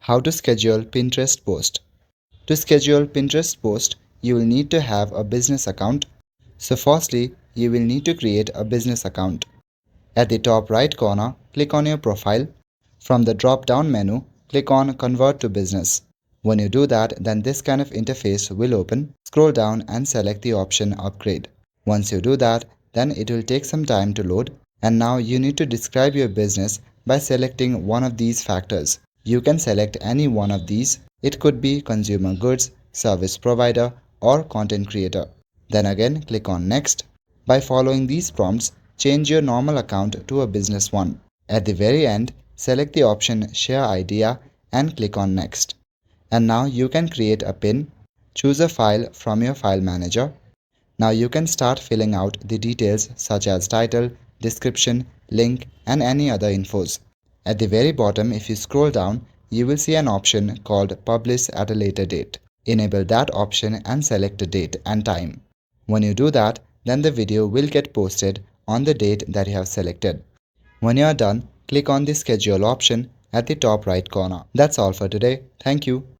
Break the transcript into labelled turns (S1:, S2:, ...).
S1: How to schedule Pinterest post. To schedule Pinterest post, you will need to have a business account. So firstly, you will need to create a business account. At the top right corner, click on your profile. From the drop-down menu, click on Convert to Business. When you do that, then this kind of interface will open. Scroll down and select the option Upgrade. Once you do that, then it will take some time to load. And now you need to describe your business by selecting one of these factors. You can select any one of these. It could be consumer goods, service provider, or content creator. Then again, click on Next. By following these prompts, change your normal account to a business one. At the very end, select the option Share Idea and click on Next. And now you can create a pin. Choose a file from your file manager. Now you can start filling out the details such as title, description, link, and any other infos. At the very bottom, if you scroll down, you will see an option called Publish at a later date. Enable that option and select a date and time. When you do that, then the video will get posted on the date that you have selected. When you are done, click on the schedule option at the top right corner. That's all for today. Thank you.